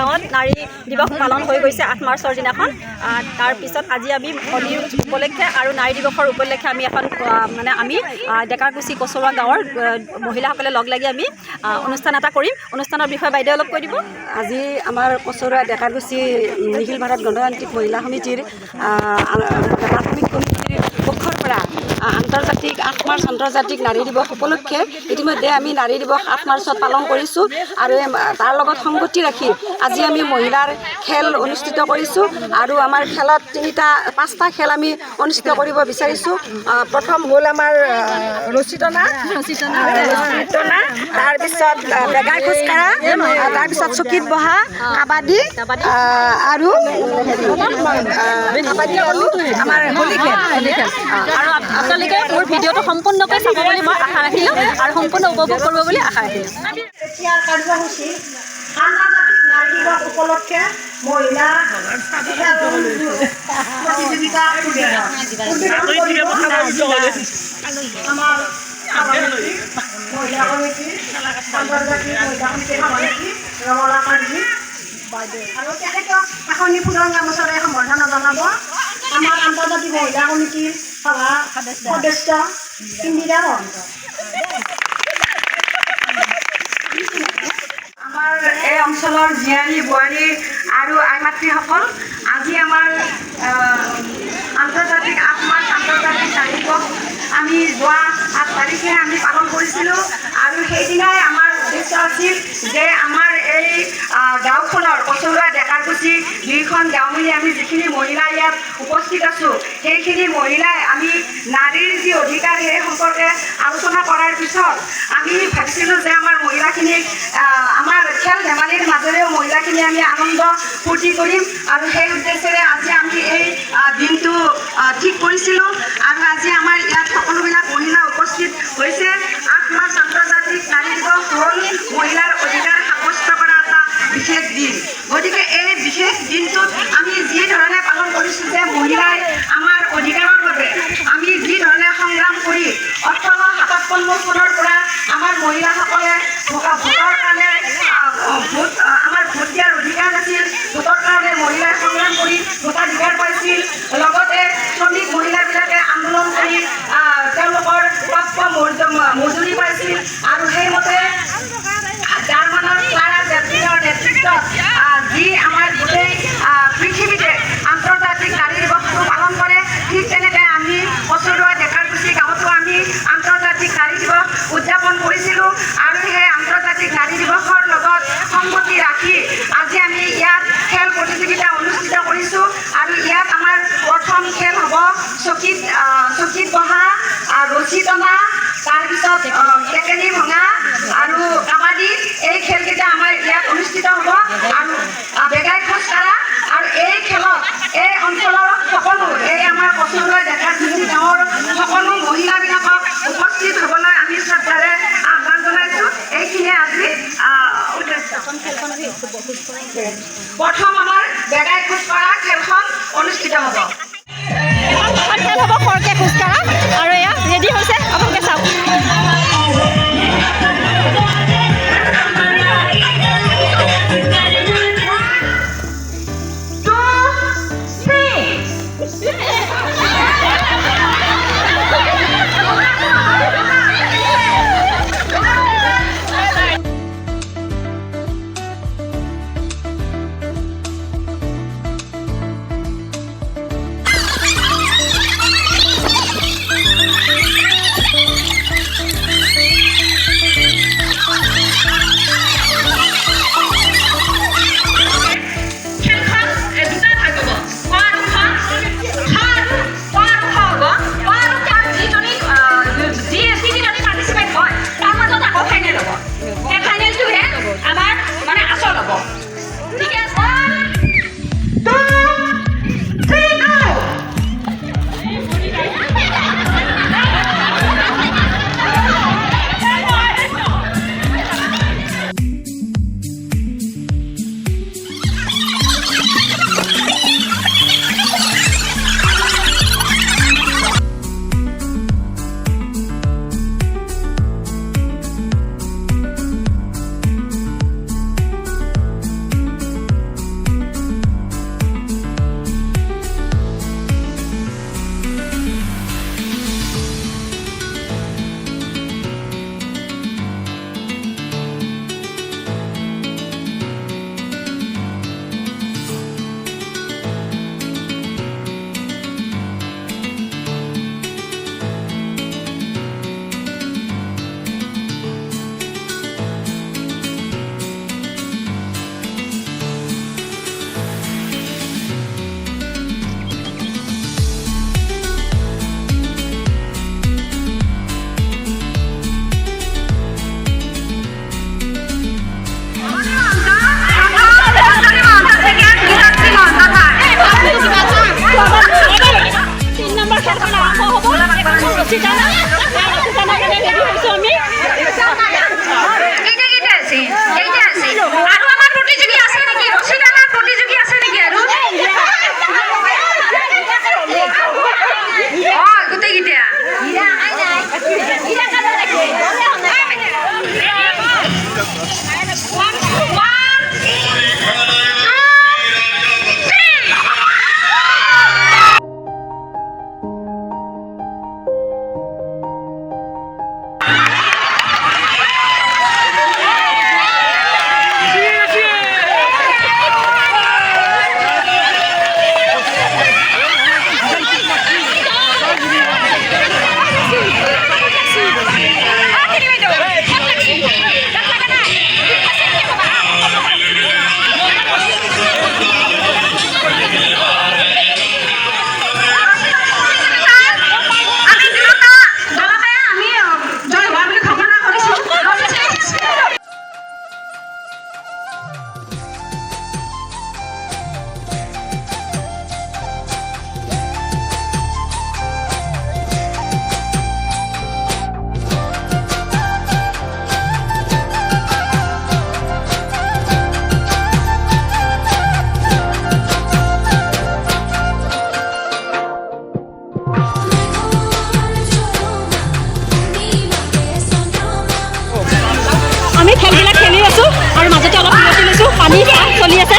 গাঁৱত নাৰী দিৱস পালন হৈ গৈছে 8 মাৰ্চৰ দিনাখন। তাৰপিছত আজি আমি হোলী উপলক্ষে আৰু নাৰী দিৱসৰ উপলক্ষে আমি এখন মানে আমি ডেকাৰকুছি কচৰুৱা গাঁৱৰ মহিলাসকলে লগ লাগি আমি অনুষ্ঠান এটা কৰিম। অনুষ্ঠানৰ বিষয়ে বাইদেউ অলপ কৈ দিব। আজি আমাৰ কচৰুৱা ডেকাৰকুছি নিখিল ভাৰত গণতান্ত্ৰিক মহিলা সমিতিৰ প্ৰাথমিক কমিটিৰ পক্ষৰ পৰা আন্তৰ্জাতিক 8 মাৰ্চ আন্তৰ্জাতিক নাৰী দিৱস উপলক্ষে ইতিমধ্যে আমি নাৰী দিৱস 8 মাৰ্চত পালন কৰিছোঁ আৰু তাৰ লগত সংগতি ৰাখি আজি আমি মহিলাৰ খেল অনুষ্ঠিত কৰিছোঁ আৰু আমাৰ খেলত 5টা খেল আমি অনুষ্ঠিত কৰিব বিচাৰিছোঁ। প্ৰথম হ'ল আমাৰ ৰছী টনা, তাৰপিছত বেগাই খোজকাঢ়া, তাৰপিছত চকীত বহা, কাবাডী আৰু আমাৰ হোলী খেল। আৰু আপোনালোকে মোৰ ভিডিঅ'টো সম্পূৰ্ণকৈ চাব বুলি মই আশা ৰাখিলোঁ আৰু সম্পূৰ্ণ উপভোগ কৰিব বুলি আশা ৰাখিলোঁ। এতিয়া কাৰ্যসূচী আন্তৰ্জাতিক নাৰী দিৱস উপলক্ষে মহিলা প্ৰতিযোগিতা আমাৰ মহিলা কমিটি আন্তৰ্জাতিক মহিলা সমিতিৰ সভাপতি ৰমলা কাৰ্জী বাইদেউ আৰু তেখেতক এখনি ফুলৰ গামোচাৰে সম্বৰ্ধনা জনাব আমাৰ আন্তৰ্জাতিক মহিলা কমিটিৰ সভা সদস্য ইন্দিৰা মহন্ত। আমাৰ এই অঞ্চলৰ জীয়াৰী বোৱাৰী আৰু আই মাতৃসকল, আজি আমাৰ আন্তৰ্জাতিক 8 মাৰ্চ আন্তৰ্জাতিক নাৰী দিৱস আমি যোৱা 8 তাৰিখে আমি পালন কৰিছিলোঁ আৰু সেইদিনাই আমাৰ উদ্দেশ্য আছিল যে আমাৰ এই গাঁওখনৰ কচৰুৱা ডেকাৰকুছি 2খন গাঁও মিলি আমি যিখিনি মহিলা ইয়াত উপস্থিত আছোঁ সেইখিনি মহিলাই আমি নাৰীৰ যি অধিকাৰ সেই সম্পৰ্কে আলোচনা কৰাৰ পিছত আমি ভাবিছিলোঁ যে আমাৰ মহিলাখিনিক আমাৰ খেল ধেমালিৰ মাজেৰেও মহিলাখিনি আমি আনন্দ ফূৰ্তি কৰিম আৰু সেই উদ্দেশ্যেৰে আজি আমি এই দিনটো ঠিক কৰিছিলোঁ আৰু আজি আমাৰ ইয়াত সকলোবিলাক মহিলা উপস্থিত হৈছে। 8 মাৰ্চ আন্তৰ্জাতিক নাৰী দিৱস হ'ল মহিলাৰ অধিকাৰ সাব্যস্ত কৰা এটা বিশেষ দিন। গতিকে এই বিশেষ দিনটোত আমি যি ধৰণে পালন কৰিছোঁ যে মহিলাই আমাৰ অধিকাৰৰ বাবে আমি যি ধৰণে সংগ্ৰাম কৰি 1857 চনৰ পৰা আমাৰ মহিলাসকলে ভোটৰ কাৰণে আমাৰ ভোট দিয়াৰ অধিকাৰ নাছিল, ভোটৰ কাৰণে মহিলাই সংগ্ৰাম কৰি ভোটাধিকাৰ পাইছিল, লগতে শ্ৰমিক মহিলাবিলাকে আন্দোলন কৰি তেওঁলোকৰ প্ৰাপ্য মজুৰি পাইছিল আৰু সেইমতে জাৰ্মানৰ ক্লাৰা জেটলিনৰ নেতৃত্বত যি আমাৰ গোটেই পৃথিৱীতে আন্তৰ্জাতিক নাৰী দিৱসটো পালন কৰে, ঠিক তেনেকৈ আমি কচৰুৱা ডেকাৰকুছি গাঁৱতো আমি আন্তৰ্জাতিক নাৰী দিৱস উদযাপন কৰিছিলোঁ আৰু সেই আন্তৰ্জাতিক নাৰী দিৱসৰ লগত সংগতি ৰাখি আজি আমি ইয়াত খেল প্ৰতিযোগিতা অনুষ্ঠিত কৰিছোঁ আৰু ইয়াত আমাৰ প্ৰথম খেল হ'ব চকীত বহা, ৰছী টনা, তাৰপিছত টেকেলি ভঙা আৰু কাবাডী। এই খেলকেইটা আমাৰ ইয়াত অনুষ্ঠিত হ'ব আৰু বেগাই খোজকাঢ়া আৰু এই খেলত এই অঞ্চলৰ সকলো এই আমাৰ কচৰুৱা ডেকাৰকুছি গাঁৱৰ সকলো মহিলাবিলাকক উপস্থিত হ'বলৈ আমি শ্ৰদ্ধাৰে আহ্বান জনাইছোঁ। এইখিনিয়ে আজি প্ৰথম আমাৰ বেগাই খোজকঢ়া খেলখন অনুষ্ঠিত হ'ব। খেল হ'ব খৰকে খোজকাঢ়া আৰু এয়া ৰেডি হৈছে, আপোনালোকে চাওক।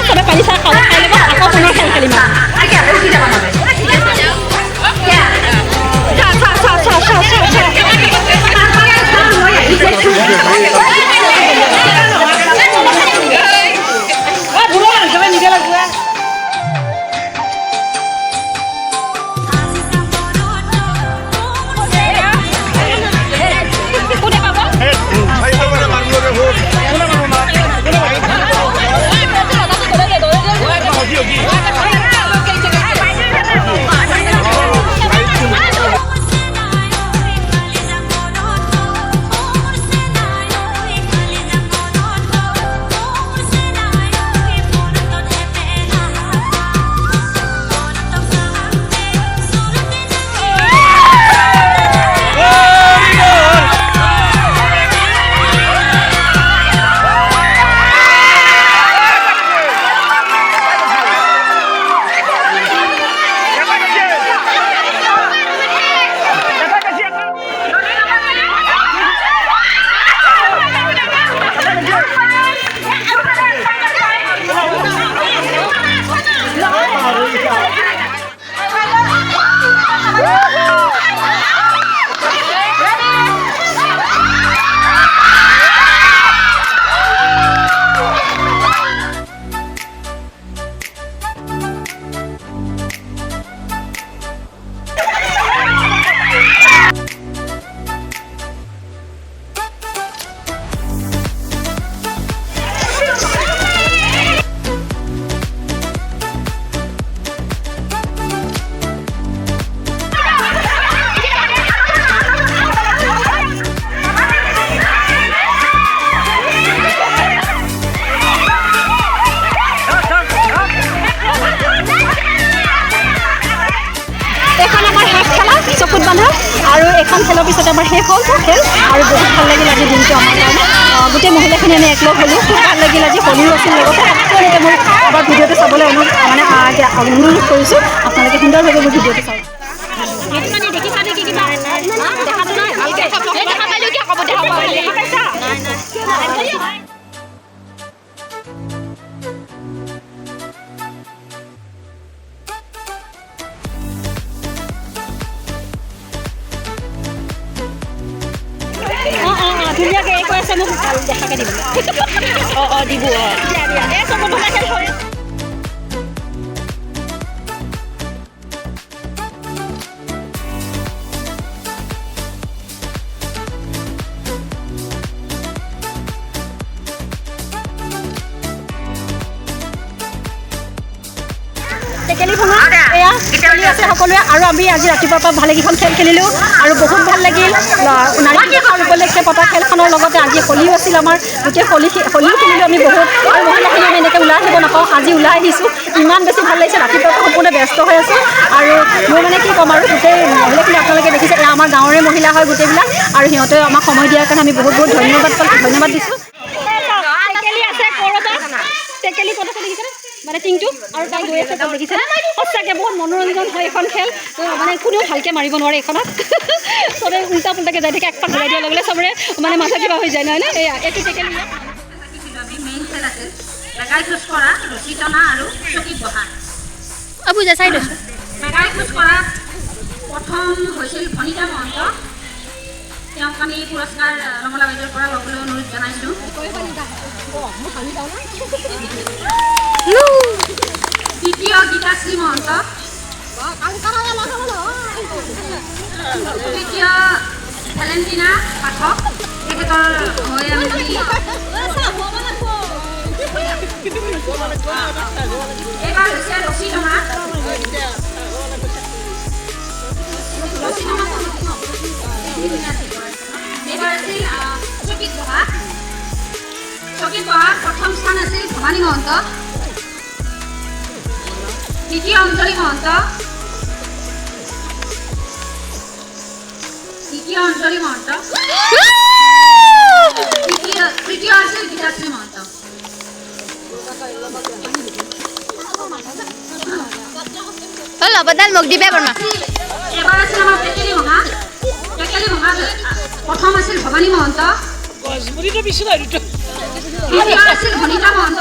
চবে পানী চাহ খাই ল'ব আকৌ পুনৰ খেল খেলিম চকুত বান্ধা আৰু এখন খেলৰ পিছতে আমাৰ শেষ হ'ল খেল আৰু বহুত ভাল লাগিল আজি দিনটো আমাৰ কাৰণে গোটেই মহিলাখিনি আমি একলগ হ'লোঁ খুব ভাল লাগিল আজি হোলীও আছিল লগতে আপোনালোকে মোৰ এবাৰ ভিডিঅ'টো চাবলৈ অনুৰোধ কৰিছোঁ আপোনালোকে সুন্দৰভাৱে মোৰ ভিডিঅ'টো চাওক ধুনীয়াকৈ এই কৈ আছে মোক দেখাকৈ দিব দিব এই চব খেল হয় টেকেলি ভঙা এয়া খেলি আছে সকলোৱে আৰু আমি আজি ৰাতিপুৱাৰ পৰা ভালেকেইখন খেল খেলিলোঁ আৰু বহুত ভাল লাগিল নাৰী দিৱসৰ উপলক্ষে পতা খেলখনৰ লগতে আজি হোলীও আছিল আমাৰ গোটেই হোলীও খেলিলোঁ আমি বহুত আৰু মহিলাখিনি আমি এনেকৈ ওলাই আহিব নাপাওঁ আজি ওলাই আহিছোঁ ইমান বেছি ভাল লাগিছে ৰাতিপুৱাৰ পৰা সম্পূৰ্ণ ব্যস্ত হৈ আছোঁ আৰু মই মানে কি ক'ম আৰু গোটেই মহিলাখিনি আপোনালোকে দেখিছে এয়া আমাৰ গাঁৱৰে মহিলা হয় গোটেইবিলাক আৰু সিহঁতে আমাক সময় দিয়াৰ কাৰণে আমি বহুত বহুত ধন্যবাদ দিছোঁ টেকেলি পতা দেখিছেনে মানে টিংটো আৰু তাই গৈ আছে দেখিছে সঁচাকৈ বহুত মনোৰঞ্জন হয় এখন খেল মানে কোনেও ভালকৈ মাৰিব নোৱাৰে এইখনত চবে উল্টা পুল্টাকৈ যাই থাকে একপাক ঘূৰাই দিয়াৰ লগে লগে চবৰে মানে মাথা কিবা হৈ যায় নহয়নে এয়া এইটো টেকেলি বুজা চাই লৈছোঁ প্ৰথম হৈছিল ভনিতা মহন্ত তেওঁক আমি পুৰস্কাৰ ৰঙলা বাইদেউৰ পৰা ল'বলৈ অনুৰোধ জনাইছোঁ দ্বিতীয় গীতাশ্ৰী মহন্ত তৃতীয় ভেলেণ্টিনা পাঠক তেখেতৰ হৈ আমি এইবাৰ হৈছে ৰচিতমা এইবাৰ আছিল চকিত বহা প্ৰথম স্থান আছিল ভৱানী মহন্ত দ্বিতীয় অঞ্জলি মহন্ত তৃতীয় আছিল গীতাশ্ৰী মহন্ত বদাল মোক দিবে বৰ্মা এবাৰ আছিল আমাৰ টেকেলি ভঙা প্ৰথম আছিল ভৱানী মহন্ত দ্বিতীয় আছিল ভনিতা মহন্ত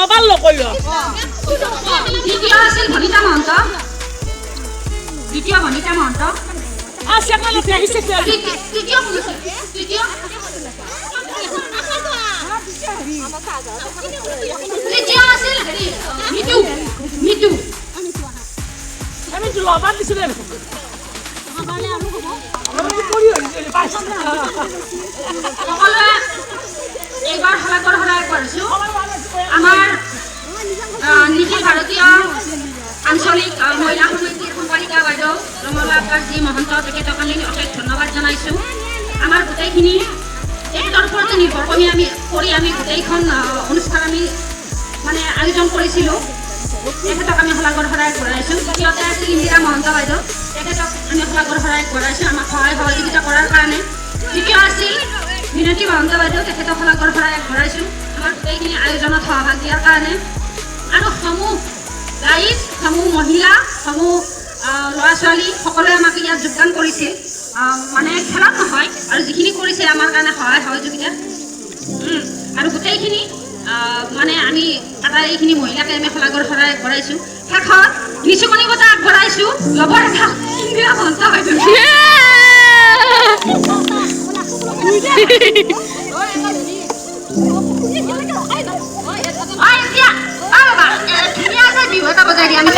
গ্লোবাল নকৰিব দ্বিতীয় আছিল ভনিতা মহন্ত দ্বিতীয় ভনিতা মহন্ত আছে মানে আহিছে তৃতীয় তৃতীয় তৃতীয় আছিল মিটু মিটু আমি গ্লোবাল দিছিলে সকলোৱে এইবাৰ শলাগৰ শৰাই কৰিছোঁ আমাৰ নিখিল ভাৰতীয় আঞ্চলিক মহিলা সমিতিৰ সম্পাদিকা বাইদেউ ৰমলা আকাশজী মহন্ত তেখেতক আমি অশেষ ধন্যবাদ জনাইছোঁ আমাৰ গোটেইখিনি তেখেতৰ ওপৰতে নিৰ্ভৰ কৰি আমি গোটেইখন অনুষ্ঠান আমি মানে আয়োজন কৰিছিলোঁ তেখেতক আমি শলাগৰ শৰাই কৰাইছোঁ দ্বিতীয়তে আছিল ইন্দিৰা মহন্ত বাইদেউ তেখেতক আমি শলাগৰ শৰাই কৰাইছোঁ আমাক সহায় সহযোগিতা কৰাৰ কাৰণে তৃতীয় আছিল মিনতী মহন্ত বাইদেউ তেখেতক শলাগৰ শৰাই কৰাইছোঁ আমাৰ গোটেইখিনি আয়োজনত সহভাগ দিয়াৰ কাৰণে আৰু সমূহ ৰাইজ সমূহ মহিলা সমূহ ল'ৰা ছোৱালী সকলোৱে আমাক ইয়াত যোগদান কৰিছিল মানে খেলত নহয় আৰু যিখিনি কৰিছে আমাৰ কাৰণে সহায় সহযোগিতা আৰু গোটেইখিনি মানে আমি আটাইখিনি মহিলাকে আমি শলাগৰ শৰাই কৰাইছোঁ শেষত নিচুকনি বঁটা আগবঢ়াইছোঁ লবৰ এটা ইন্দিৰা মহন্ত বাইদেউ ধুনীয়াকৈ বিহু এটা বজাই দিয়া আমি